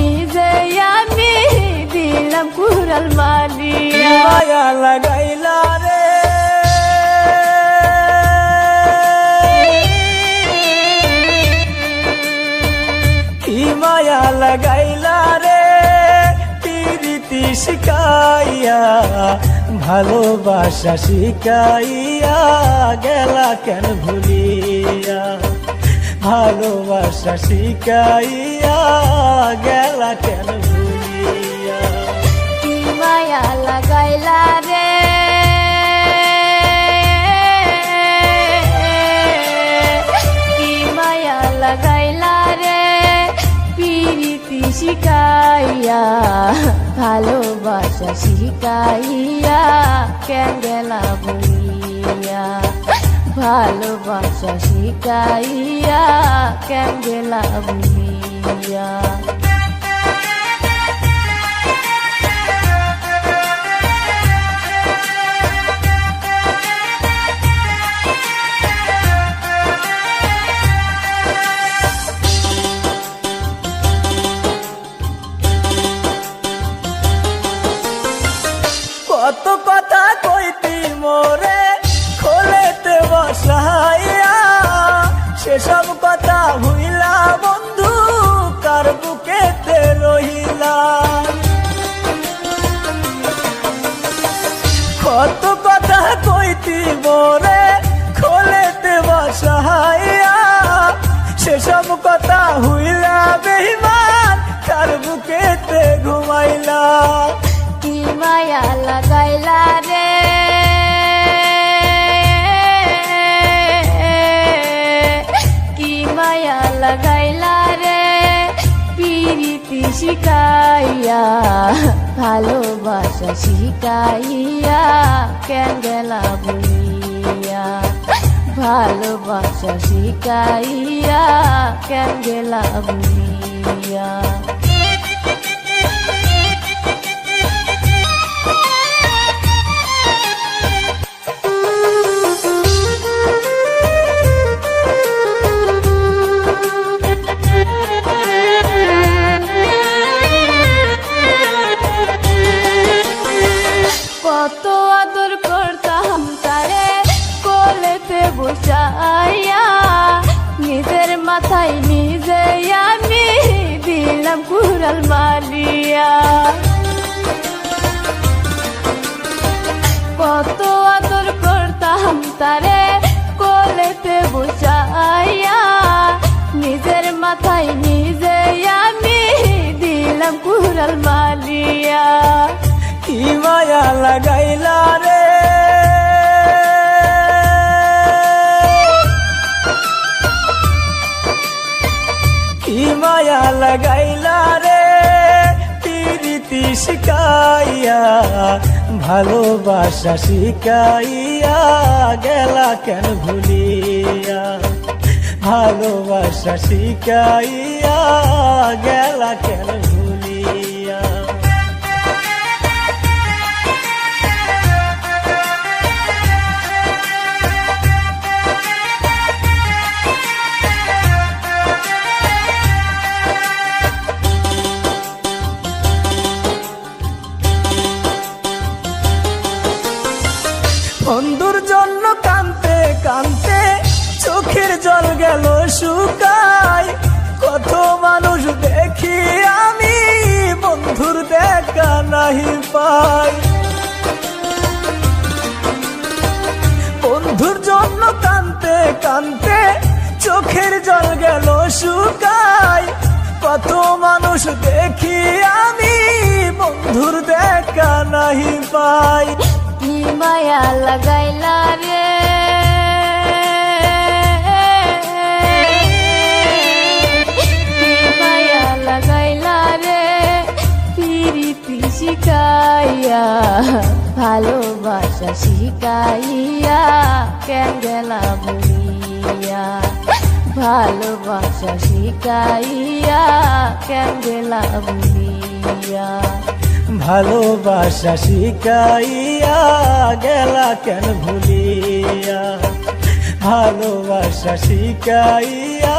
নিজে আমি দিলাম কুড়াল মারিয়া। মায়া লাগাইলা রে কি মায়া লাগাইলা রে প্রীতি শিখাইয়া ভালোবাসা শিখাইয়া গেলা কেন ভুলিয়া ভালোবাসা শিখাইয়া গেলা কেন ভুলিয়া কি মায়া লাগাইলা রে কি মায়া লাগাইলা রে প্রীতি শিখাইয়া ভালোবাসা শিখাইয়া কেন গেলা ভুলিয়া ভালোবাসা শিখাইয়া কেন গেলা ভুলিয়া। কত কথা কইতি মোরে খোলেতে বসাইয়া সেসব কথা ভুইলা বন্ধু কার বুকেতে রহিলা কত কথা কইতি মোরে খোলেতে বসাইয়া সেসব কথা হইলা বেঈমান কার বুকেতে ঘুমাইলা কি মায়া লাগাইলা রে কি মায়া লাগাইলা রে প্রীতি শিখাইয়া ভালোবাসা শিখাইয়া কেন গেলা ভুলিয়া ভালোবাসা শিখাইয়া কেন গেলা ভুলিয়া। কত আদর করতাম তারে কোলেতে বসাইয়া নিজের মাথায় নিজে আমি দিলাম কুড়াল মারিয়া। কত আদর করতাম তারে কোলেতে বসাইয়া নিজের মাথায় নিজে আমি দিলাম কুড়াল মারিয়া। কি মায়া লাগাইলা রে কি মায়া লাগাইলা রে প্রীতি শিখাইয়া ভালোবাসা শিখাইয়া গেলা কেন ভুলিয়া ভালোবাসা শিখাইয়া গেলা কেন ভুলিয়া বন্ধুর জন্য কাঁদতে কাঁদতে চোখের জল গেল শুকাই কত মানুষ দেখি আমি বন্ধুর দেখা নাহি পাই বন্ধুর জন্য কাঁদতে কাঁদতে চোখের জল গেল শুকাই কত মানুষ দেখি আমি বন্ধুর দেখা নাহি পাই কি মায়া লাগাইলা রে কি মায়া লাগাইলা রে প্রীতি শিখাইয়া ভালোবাসা শিখাইয়া কেন গেলা ভুলিয়া ভালোবাসা শিখাইয়া কেন গেলা ভুলিয়া ভালোবাসা শিখাইয়া গেলা কেন ভুলিয়া ভালোবাসা শিখাইয়া